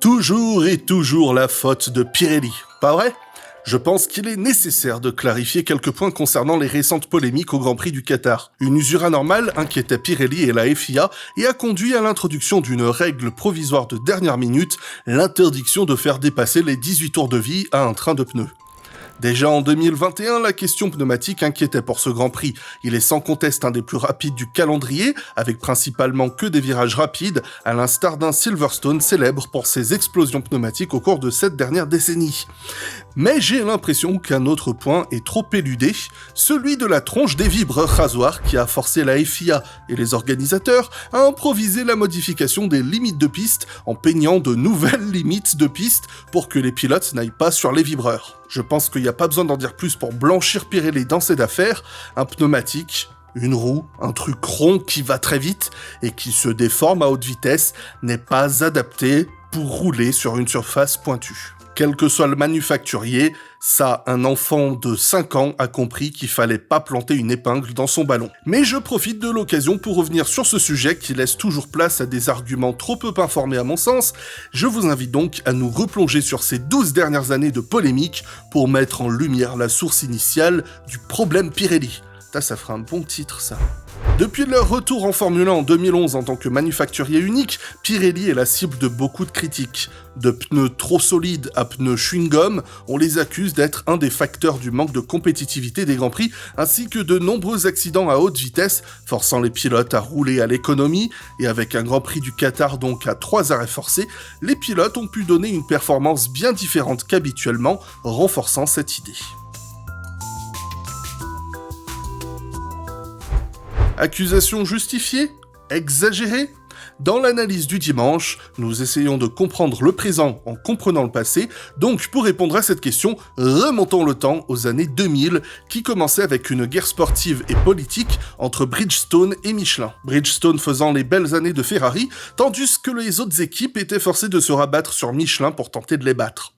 Toujours et toujours la faute de Pirelli, pas vrai ? Je pense qu'il est nécessaire de clarifier quelques points concernant les récentes polémiques au Grand Prix du Qatar. Une usure anormale inquiétait Pirelli et la FIA et a conduit à l'introduction d'une règle provisoire de dernière minute, l'interdiction de faire dépasser les 18 tours de vie à un train de pneus. Déjà en 2021, la question pneumatique inquiétait pour ce Grand Prix. Il est sans conteste un des plus rapides du calendrier, avec principalement que des virages rapides, à l'instar d'un Silverstone célèbre pour ses explosions pneumatiques au cours de cette dernière décennie. Mais j'ai l'impression qu'un autre point est trop éludé, celui de la tronche des vibreurs rasoirs qui a forcé la FIA et les organisateurs à improviser la modification des limites de piste en peignant de nouvelles limites de piste pour que les pilotes n'aillent pas sur les vibreurs. Je pense qu'il n'y a pas besoin d'en dire plus pour blanchir Pirelli dans cette affaire. Un pneumatique, une roue, un truc rond qui va très vite et qui se déforme à haute vitesse n'est pas adapté pour rouler sur une surface pointue. Quel que soit le manufacturier, ça, un enfant de 5 ans a compris qu'il fallait pas planter une épingle dans son ballon. Mais je profite de l'occasion pour revenir sur ce sujet qui laisse toujours place à des arguments trop peu informés à mon sens. Je vous invite donc à nous replonger sur ces 12 dernières années de polémique pour mettre en lumière la source initiale du problème Pirelli. Ça fera un bon titre, ça. Depuis leur retour en Formule 1 en 2011 en tant que manufacturier unique, Pirelli est la cible de beaucoup de critiques. De pneus trop solides à pneus chewing-gum, on les accuse d'être un des facteurs du manque de compétitivité des Grands Prix, ainsi que de nombreux accidents à haute vitesse, forçant les pilotes à rouler à l'économie, et avec un Grand Prix du Qatar donc à 3 arrêts forcés, les pilotes ont pu donner une performance bien différente qu'habituellement, renforçant cette idée. Accusation justifiée ? Exagérée ? Dans l'analyse du dimanche, nous essayons de comprendre le présent en comprenant le passé, donc pour répondre à cette question, remontons le temps aux années 2000, qui commençaient avec une guerre sportive et politique entre Bridgestone et Michelin. Bridgestone faisant les belles années de Ferrari, tandis que les autres équipes étaient forcées de se rabattre sur Michelin pour tenter de les battre.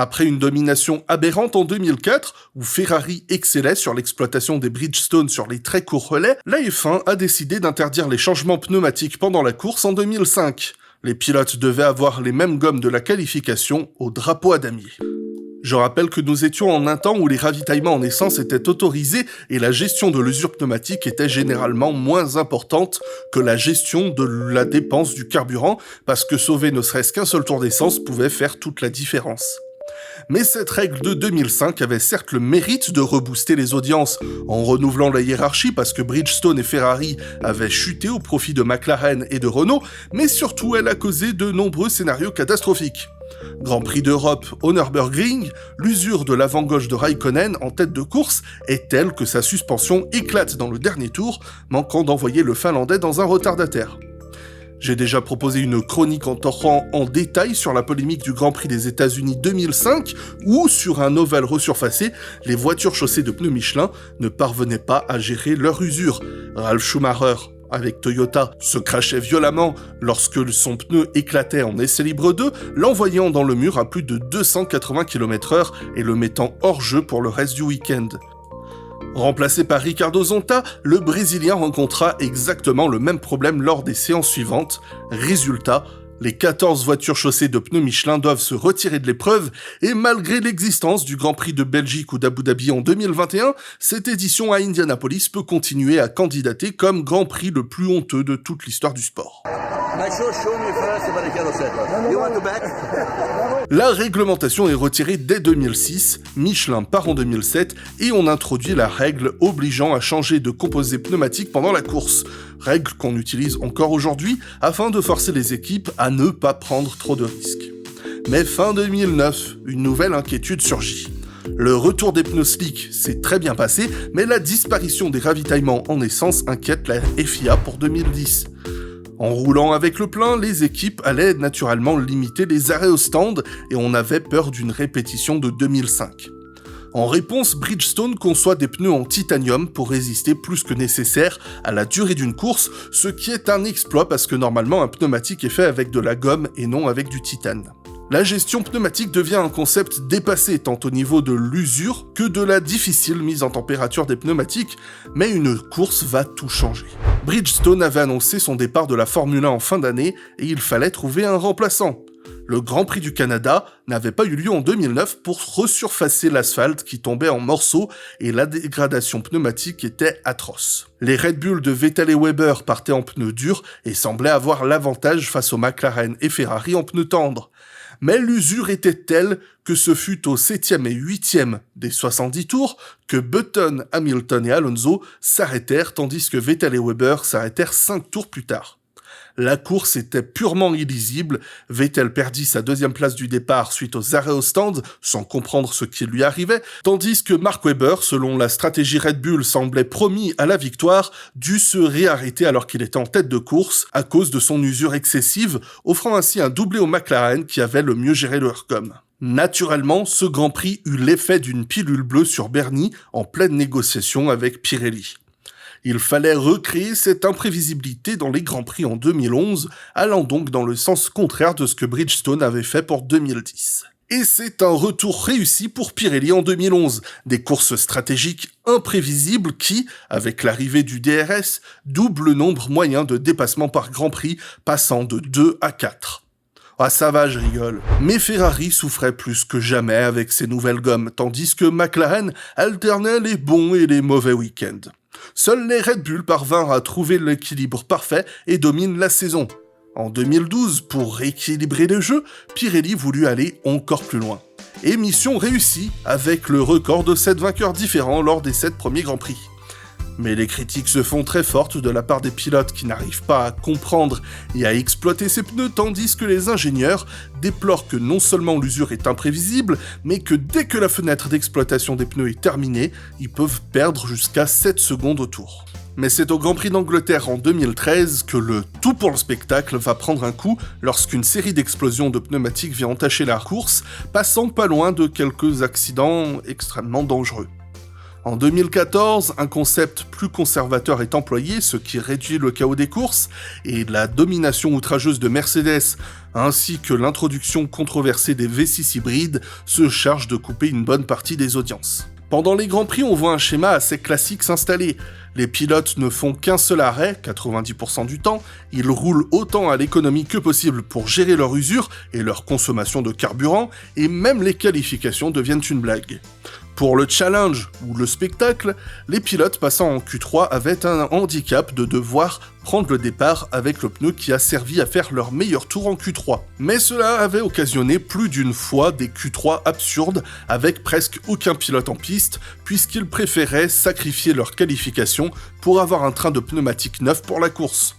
Après une domination aberrante en 2004, où Ferrari excellait sur l'exploitation des Bridgestone sur les très courts relais, la F1 a décidé d'interdire les changements pneumatiques pendant la course en 2005. Les pilotes devaient avoir les mêmes gommes de la qualification au drapeau à damier. Je rappelle que nous étions en un temps où les ravitaillements en essence étaient autorisés et la gestion de l'usure pneumatique était généralement moins importante que la gestion de la dépense du carburant, parce que sauver ne serait-ce qu'un seul tour d'essence pouvait faire toute la différence. Mais cette règle de 2005 avait certes le mérite de rebooster les audiences en renouvelant la hiérarchie parce que Bridgestone et Ferrari avaient chuté au profit de McLaren et de Renault, mais surtout elle a causé de nombreux scénarios catastrophiques. Grand Prix d'Europe au Nürburgring, l'usure de l'avant-gauche de Raikkonen en tête de course est telle que sa suspension éclate dans le dernier tour, manquant d'envoyer le Finlandais dans un retardataire. J'ai déjà proposé une chronique en torrent en détail sur la polémique du Grand Prix des États-Unis 2005, où, sur un ovale resurfacé, les voitures chaussées de pneus Michelin ne parvenaient pas à gérer leur usure. Ralf Schumacher, avec Toyota, se crachait violemment lorsque son pneu éclatait en essai libre 2, l'envoyant dans le mur à plus de 280 km/h et le mettant hors jeu pour le reste du week-end. Remplacé par Ricardo Zonta, le Brésilien rencontra exactement le même problème lors des séances suivantes. Résultat, les 14 voitures chaussées de pneus Michelin doivent se retirer de l'épreuve et malgré l'existence du Grand Prix de Belgique ou d'Abu Dhabi en 2021, cette édition à Indianapolis peut continuer à candidater comme Grand Prix le plus honteux de toute l'histoire du sport. La réglementation est retirée dès 2006, Michelin part en 2007 et on introduit la règle obligeant à changer de composé pneumatique pendant la course. Règle qu'on utilise encore aujourd'hui afin de forcer les équipes à ne pas prendre trop de risques. Mais fin 2009, une nouvelle inquiétude surgit. Le retour des pneus slick s'est très bien passé, mais la disparition des ravitaillements en essence inquiète la FIA pour 2010. En roulant avec le plein, les équipes allaient naturellement limiter les arrêts au stand et on avait peur d'une répétition de 2005. En réponse, Bridgestone conçoit des pneus en titanium pour résister plus que nécessaire à la durée d'une course, ce qui est un exploit parce que normalement un pneumatique est fait avec de la gomme et non avec du titane. La gestion pneumatique devient un concept dépassé tant au niveau de l'usure que de la difficile mise en température des pneumatiques, mais une course va tout changer. Bridgestone avait annoncé son départ de la Formule 1 en fin d'année et il fallait trouver un remplaçant. Le Grand Prix du Canada n'avait pas eu lieu en 2009 pour resurfacer l'asphalte qui tombait en morceaux et la dégradation pneumatique était atroce. Les Red Bull de Vettel et Weber partaient en pneus durs et semblaient avoir l'avantage face aux McLaren et Ferrari en pneus tendres. Mais l'usure était telle que ce fut au 7e et 8e des 70 tours que Button, Hamilton et Alonso s'arrêtèrent tandis que Vettel et Weber s'arrêtèrent 5 tours plus tard. La course était purement illisible, Vettel perdit sa deuxième place du départ suite aux arrêts au stand, sans comprendre ce qui lui arrivait, tandis que Mark Webber, selon la stratégie Red Bull, semblait promis à la victoire, dut se réarrêter alors qu'il était en tête de course à cause de son usure excessive, offrant ainsi un doublé aux McLaren qui avaient le mieux géré leur com. Naturellement, ce Grand Prix eut l'effet d'une pilule bleue sur Bernie en pleine négociation avec Pirelli. Il fallait recréer cette imprévisibilité dans les Grands Prix en 2011, allant donc dans le sens contraire de ce que Bridgestone avait fait pour 2010. Et c'est un retour réussi pour Pirelli en 2011, des courses stratégiques imprévisibles qui, avec l'arrivée du DRS, doublent le nombre moyen de dépassements par Grand Prix, passant de 2 à 4. Ah ça va, je rigole. Mais Ferrari souffrait plus que jamais avec ses nouvelles gommes, tandis que McLaren alternait les bons et les mauvais week-ends. Seuls les Red Bull parvinrent à trouver l'équilibre parfait et dominent la saison. En 2012, pour rééquilibrer le jeu, Pirelli voulut aller encore plus loin. Et mission réussie, avec le record de 7 vainqueurs différents lors des 7 premiers Grands Prix. Mais les critiques se font très fortes de la part des pilotes qui n'arrivent pas à comprendre et à exploiter ces pneus, tandis que les ingénieurs déplorent que non seulement l'usure est imprévisible, mais que dès que la fenêtre d'exploitation des pneus est terminée, ils peuvent perdre jusqu'à 7 secondes au tour. Mais c'est au Grand Prix d'Angleterre en 2013 que le tout pour le spectacle va prendre un coup lorsqu'une série d'explosions de pneumatiques vient entacher la course, passant pas loin de quelques accidents extrêmement dangereux. En 2014, un concept plus conservateur est employé, ce qui réduit le chaos des courses, et la domination outrageuse de Mercedes, ainsi que l'introduction controversée des V6 hybrides, se chargent de couper une bonne partie des audiences. Pendant les Grands Prix, on voit un schéma assez classique s'installer. Les pilotes ne font qu'un seul arrêt, 90% du temps, ils roulent autant à l'économie que possible pour gérer leur usure et leur consommation de carburant, et même les qualifications deviennent une blague. Pour le challenge ou le spectacle, les pilotes passant en Q3 avaient un handicap de devoir prendre le départ avec le pneu qui a servi à faire leur meilleur tour en Q3. Mais cela avait occasionné plus d'une fois des Q3 absurdes avec presque aucun pilote en piste, puisqu'ils préféraient sacrifier leur qualification pour avoir un train de pneumatiques neuf pour la course.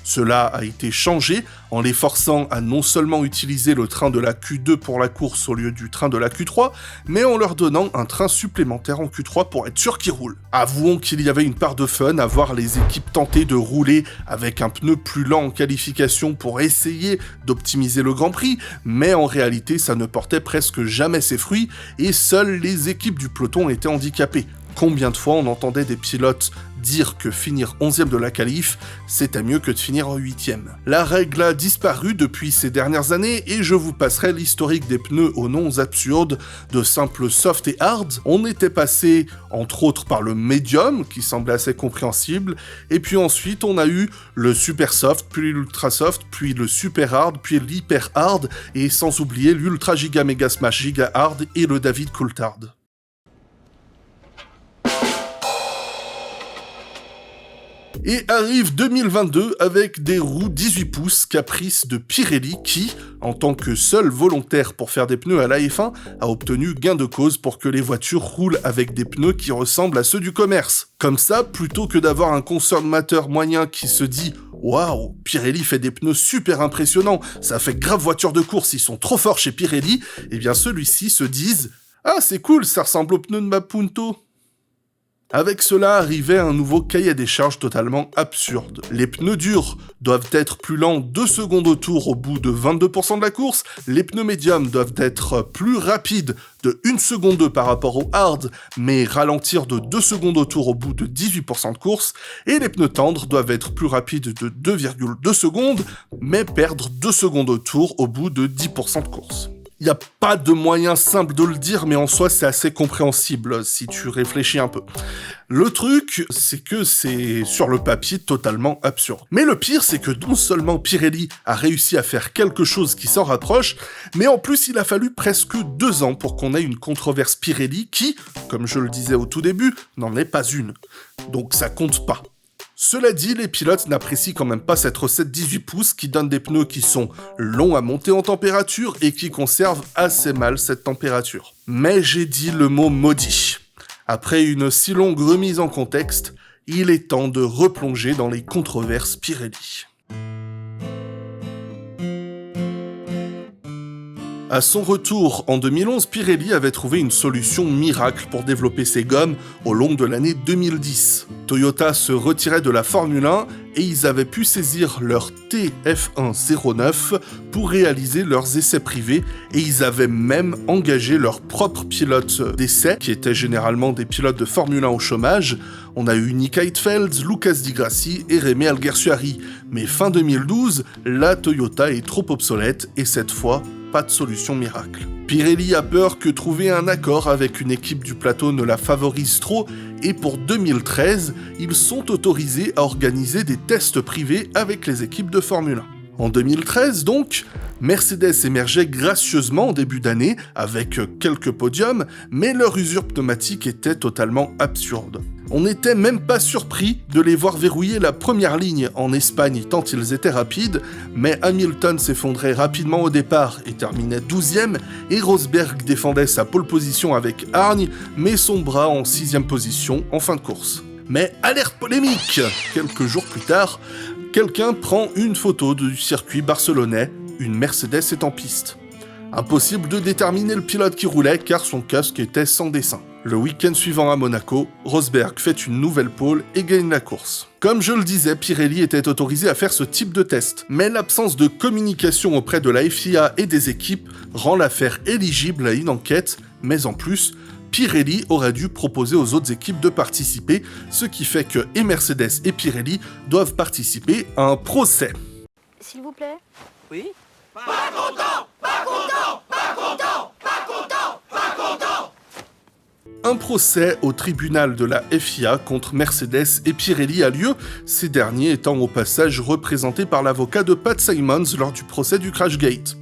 Cela a été changé en les forçant à non seulement utiliser le train de la Q2 pour la course au lieu du train de la Q3, mais en leur donnant un train supplémentaire en Q3 pour être sûr qu'ils roulent. Avouons qu'il y avait une part de fun à voir les équipes tenter de rouler avec un pneu plus lent en qualification pour essayer d'optimiser le Grand Prix, mais en réalité ça ne portait presque jamais ses fruits et seules les équipes du peloton étaient handicapées. Combien de fois on entendait des pilotes dire que finir 11e de la qualif, c'était mieux que de finir en 8e. La règle a disparu depuis ces dernières années et je vous passerai l'historique des pneus aux noms absurdes, de simples soft et hard. On était passé entre autres par le medium qui semblait assez compréhensible et puis ensuite on a eu le super soft, puis l'ultra soft, puis le super hard, puis l'hyper hard et sans oublier l'ultra giga méga smash giga hard et le David Coulthard. Et arrive 2022 avec des roues 18 pouces Caprice de Pirelli qui, en tant que seul volontaire pour faire des pneus à la F1, a obtenu gain de cause pour que les voitures roulent avec des pneus qui ressemblent à ceux du commerce. Comme ça, plutôt que d'avoir un consommateur moyen qui se dit « Waouh, Pirelli fait des pneus super impressionnants, ça fait grave voiture de course, ils sont trop forts chez Pirelli », et bien celui-ci se dise « Ah, c'est cool, ça ressemble aux pneus de ma Punto ». Avec cela arrivait un nouveau cahier des charges totalement absurde. Les pneus durs doivent être plus lents 2 secondes au tour au bout de 22% de la course, les pneus médiums doivent être plus rapides de 1 seconde 2 par rapport au hard, mais ralentir de 2 secondes au tour au bout de 18% de course, et les pneus tendres doivent être plus rapides de 2,2 secondes, mais perdre 2 secondes au tour au bout de 10% de course. Il n'y a pas de moyen simple de le dire, mais en soi, c'est assez compréhensible si tu réfléchis un peu. Le truc, c'est que c'est sur le papier totalement absurde. Mais le pire, c'est que non seulement Pirelli a réussi à faire quelque chose qui s'en rapproche, mais en plus, il a fallu presque 2 ans pour qu'on ait une controverse Pirelli qui, comme je le disais au tout début, n'en est pas une. Donc ça compte pas. Cela dit, les pilotes n'apprécient quand même pas cette recette 18 pouces qui donne des pneus qui sont longs à monter en température et qui conservent assez mal cette température. Mais j'ai dit le mot maudit. Après une si longue remise en contexte, il est temps de replonger dans les controverses Pirelli. À son retour en 2011, Pirelli avait trouvé une solution miracle pour développer ses gommes au long de l'année 2010. Toyota se retirait de la Formule 1 et ils avaient pu saisir leur TF109 pour réaliser leurs essais privés et ils avaient même engagé leurs propres pilotes d'essais, qui étaient généralement des pilotes de Formule 1 au chômage. On a eu Nick Heidfeld, Lucas Di Grassi et Rémi Alguersuari. Mais fin 2012, la Toyota est trop obsolète et cette fois, pas de solution miracle. Pirelli a peur que trouver un accord avec une équipe du plateau ne la favorise trop et pour 2013, ils sont autorisés à organiser des tests privés avec les équipes de Formule 1. En 2013 donc, Mercedes émergeait gracieusement en début d'année avec quelques podiums, mais leur usure pneumatique était totalement absurde. On n'était même pas surpris de les voir verrouiller la première ligne en Espagne tant ils étaient rapides, mais Hamilton s'effondrait rapidement au départ et terminait 12e, et Rosberg défendait sa pole position avec hargne, mais son bras en 6e position en fin de course. Mais alerte polémique! Quelques jours plus tard, quelqu'un prend une photo du circuit barcelonais, une Mercedes est en piste. Impossible de déterminer le pilote qui roulait car son casque était sans dessin. Le week-end suivant à Monaco, Rosberg fait une nouvelle pole et gagne la course. Comme je le disais, Pirelli était autorisé à faire ce type de test, mais l'absence de communication auprès de la FIA et des équipes rend l'affaire éligible à une enquête, mais en plus, Pirelli aurait dû proposer aux autres équipes de participer, ce qui fait que et Mercedes et Pirelli doivent participer à un procès. S'il vous plaît. Oui? Pas content! Pas content! Pas content! Pas content! Pas content! Un procès au tribunal de la FIA contre Mercedes et Pirelli a lieu, ces derniers étant au passage représentés par l'avocat de Pat Simons lors du procès du Crashgate.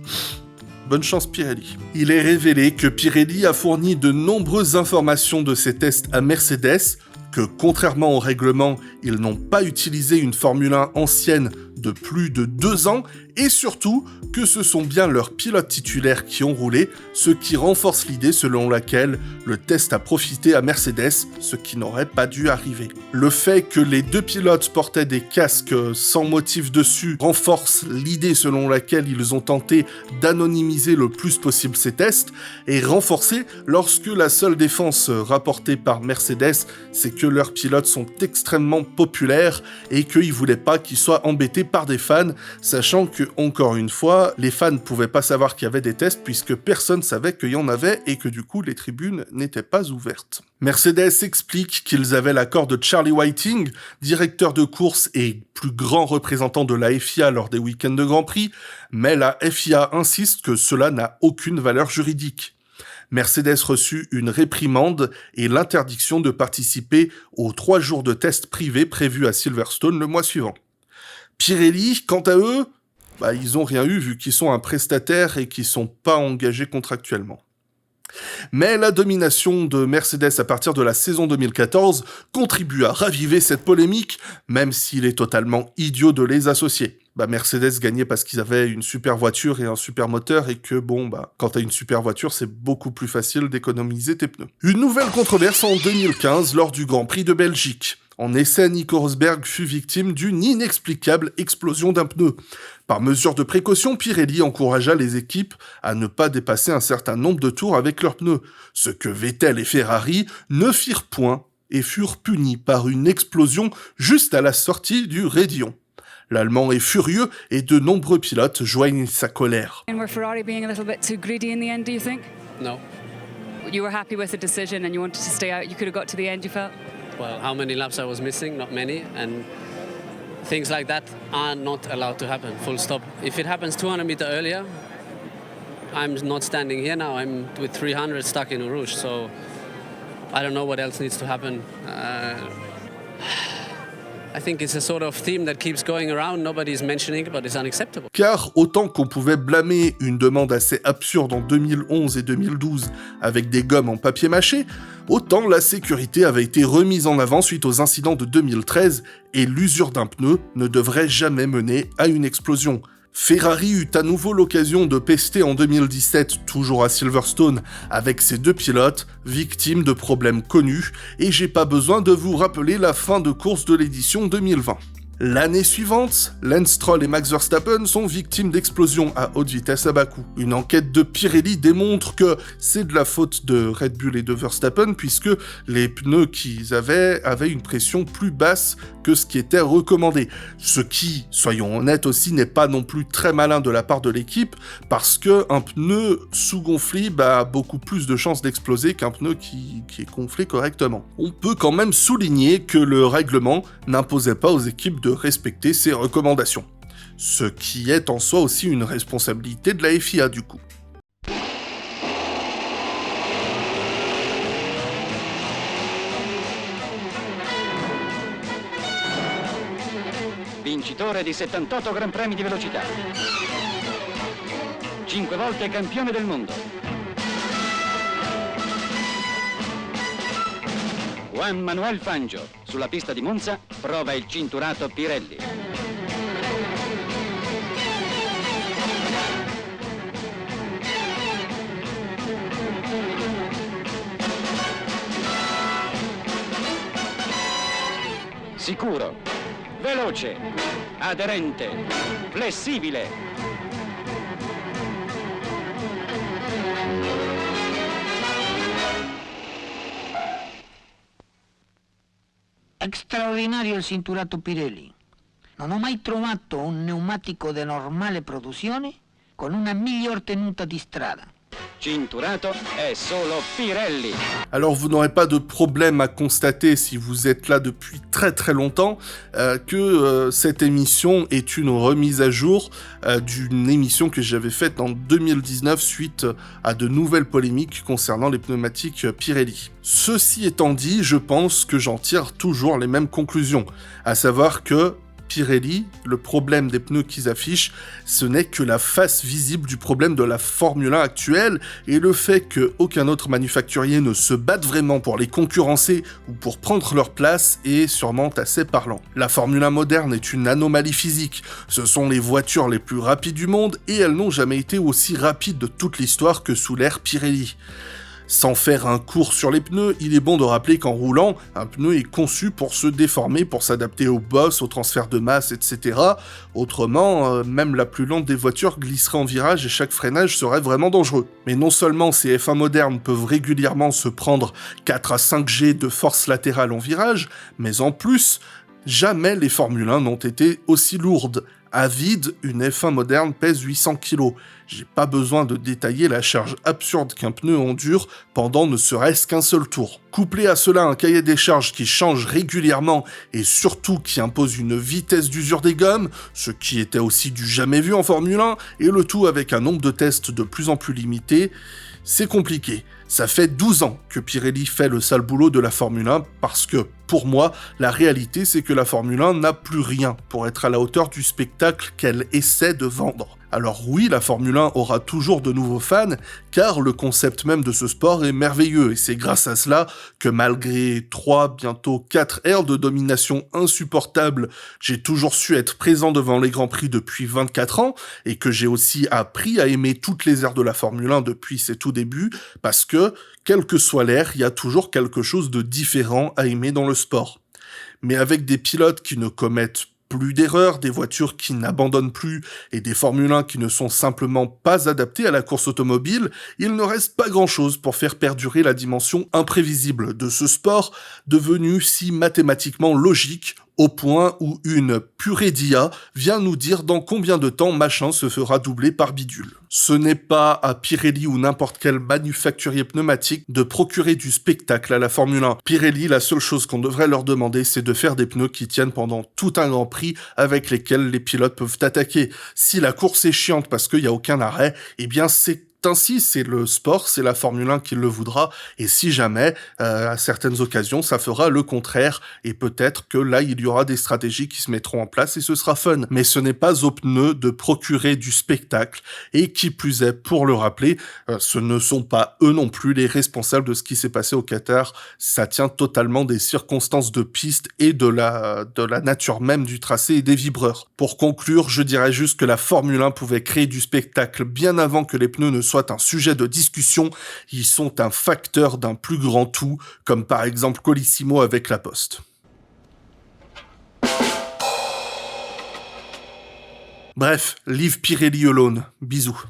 Bonne chance Pirelli. Il est révélé que Pirelli a fourni de nombreuses informations de ces tests à Mercedes, que contrairement au règlement, ils n'ont pas utilisé une Formule 1 ancienne de plus de 2 ans, et surtout que ce sont bien leurs pilotes titulaires qui ont roulé, ce qui renforce l'idée selon laquelle le test a profité à Mercedes, ce qui n'aurait pas dû arriver. Le fait que les 2 pilotes portaient des casques sans motif dessus renforce l'idée selon laquelle ils ont tenté d'anonymiser le plus possible ces tests, et renforcé lorsque la seule défense rapportée par Mercedes, c'est que leurs pilotes sont extrêmement populaires et qu'ils voulaient pas qu'ils soient embêtés par des fans, sachant que, encore une fois, les fans ne pouvaient pas savoir qu'il y avait des tests puisque personne savait qu'il y en avait et que du coup les tribunes n'étaient pas ouvertes. Mercedes explique qu'ils avaient l'accord de Charlie Whiting, directeur de course et plus grand représentant de la FIA lors des week-ends de Grand Prix, mais la FIA insiste que cela n'a aucune valeur juridique. Mercedes reçut une réprimande et l'interdiction de participer aux 3 jours de tests privés prévus à Silverstone le mois suivant. Pirelli, quant à eux, ils ont rien eu vu qu'ils sont un prestataire et qu'ils sont pas engagés contractuellement. Mais la domination de Mercedes à partir de la saison 2014 contribue à raviver cette polémique, même s'il est totalement idiot de les associer. Mercedes gagnait parce qu'ils avaient une super voiture et un super moteur et que quand t'as une super voiture, c'est beaucoup plus facile d'économiser tes pneus. Une nouvelle controverse en 2015 lors du Grand Prix de Belgique. En essai, Nico Rosberg fut victime d'une inexplicable explosion d'un pneu. Par mesure de précaution, Pirelli encouragea les équipes à ne pas dépasser un certain nombre de tours avec leurs pneus, ce que Vettel et Ferrari ne firent point et furent punis par une explosion juste à la sortie du Raidillon. L'Allemand est furieux et de nombreux pilotes joignent sa colère. And were Ferrari being a little bit too greedy in the end, do you think? No. You were happy with the decision and you wanted to stay out. You could have got to the end, you felt? Well, how many laps I was missing? Not many. And things like that are not allowed to happen, full stop. If it happens 200 meters earlier, I'm not standing here now. I'm with 300 stuck in Eau Rouge. So I don't know what else needs to happen. I think it's a sort of theme that keeps going around. Nobody's mentioning it, but it's unacceptable. Car autant qu'on pouvait blâmer une demande assez absurde en 2011 et 2012 avec des gommes en papier mâché, autant la sécurité avait été remise en avant suite aux incidents de 2013 et l'usure d'un pneu ne devrait jamais mener à une explosion. Ferrari eut à nouveau l'occasion de pester en 2017, toujours à Silverstone, avec ses 2 pilotes, victimes de problèmes connus, et j'ai pas besoin de vous rappeler la fin de course de l'édition 2020. L'année suivante, Lance Stroll et Max Verstappen sont victimes d'explosions à haute vitesse à bas coût. Une enquête de Pirelli démontre que c'est de la faute de Red Bull et de Verstappen puisque les pneus qu'ils avaient une pression plus basse que ce qui était recommandé. Ce qui, soyons honnêtes aussi, n'est pas non plus très malin de la part de l'équipe parce qu'un pneu sous-gonflé a beaucoup plus de chances d'exploser qu'un pneu qui est gonflé correctement. On peut quand même souligner que le règlement n'imposait pas aux équipes de respecter ces recommandations. Ce qui est en soi aussi une responsabilité de la FIA du coup. Vincitore di 78 Gran Premi di velocità. 5 volte campione del mondo. Juan Manuel Fangio, sulla pista di Monza, prova il cinturato Pirelli. Sicuro, veloce, aderente, flessibile. Straordinario il cinturato Pirelli. Non ho mai trovato un pneumatico di normale produzione con una miglior tenuta di strada. Cinturato è solo Pirelli. Alors vous n'aurez pas de problème à constater si vous êtes là depuis très très longtemps que cette émission est une remise à jour d'une émission que j'avais faite en 2019 suite à de nouvelles polémiques concernant les pneumatiques Pirelli. Ceci étant dit, je pense que j'en tire toujours les mêmes conclusions, à savoir que Pirelli, le problème des pneus qu'ils affichent, ce n'est que la face visible du problème de la Formule 1 actuelle, et le fait qu'aucun autre manufacturier ne se batte vraiment pour les concurrencer ou pour prendre leur place est sûrement assez parlant. La Formule 1 moderne est une anomalie physique, ce sont les voitures les plus rapides du monde et elles n'ont jamais été aussi rapides de toute l'histoire que sous l'ère Pirelli. Sans faire un cours sur les pneus, il est bon de rappeler qu'en roulant, un pneu est conçu pour se déformer, pour s'adapter aux bosses, au transfert de masse, etc. Autrement, même la plus lente des voitures glisserait en virage et chaque freinage serait vraiment dangereux. Mais non seulement ces F1 modernes peuvent régulièrement se prendre 4 à 5 G de force latérale en virage, mais en plus, jamais les Formule 1 n'ont été aussi lourdes. À vide, une F1 moderne pèse 800 kg. J'ai pas besoin de détailler la charge absurde qu'un pneu endure pendant ne serait-ce qu'un seul tour. Couplé à cela un cahier des charges qui change régulièrement et surtout qui impose une vitesse d'usure des gommes, ce qui était aussi du jamais vu en Formule 1, et le tout avec un nombre de tests de plus en plus limité, c'est compliqué. Ça fait 12 ans que Pirelli fait le sale boulot de la Formule 1 parce que, pour moi, la réalité c'est que la Formule 1 n'a plus rien pour être à la hauteur du spectacle qu'elle essaie de vendre. Alors oui, la Formule 1 aura toujours de nouveaux fans, car le concept même de ce sport est merveilleux, et c'est grâce à cela que malgré 3, bientôt 4 ères de domination insupportable, j'ai toujours su être présent devant les Grands Prix depuis 24 ans, et que j'ai aussi appris à aimer toutes les ères de la Formule 1 depuis ses tout débuts, parce que, quelle que soit l'ère, il y a toujours quelque chose de différent à aimer dans le sport. Mais avec des pilotes qui ne commettent plus d'erreurs, des voitures qui n'abandonnent plus et des Formule 1 qui ne sont simplement pas adaptées à la course automobile, il ne reste pas grand-chose pour faire perdurer la dimension imprévisible de ce sport devenu si mathématiquement logique au point où une purée d'IA vient nous dire dans combien de temps machin se fera doubler par bidule. Ce n'est pas à Pirelli ou n'importe quel manufacturier pneumatique de procurer du spectacle à la Formule 1. Pirelli, la seule chose qu'on devrait leur demander, c'est de faire des pneus qui tiennent pendant tout un Grand Prix avec lesquels les pilotes peuvent attaquer. Si la course est chiante parce qu'il n'y a aucun arrêt, eh bien c'est ainsi, c'est le sport, c'est la Formule 1 qui le voudra, et si jamais, à certaines occasions, ça fera le contraire, et peut-être que là, il y aura des stratégies qui se mettront en place, et ce sera fun. Mais ce n'est pas aux pneus de procurer du spectacle, et qui plus est, pour le rappeler, ce ne sont pas eux non plus les responsables de ce qui s'est passé au Qatar, ça tient totalement des circonstances de piste et de la nature même du tracé et des vibreurs. Pour conclure, je dirais juste que la Formule 1 pouvait créer du spectacle bien avant que les pneus ne soient un sujet de discussion, ils sont un facteur d'un plus grand tout, comme par exemple Colissimo avec la Poste. Bref, leave Pirelli alone. Bisous.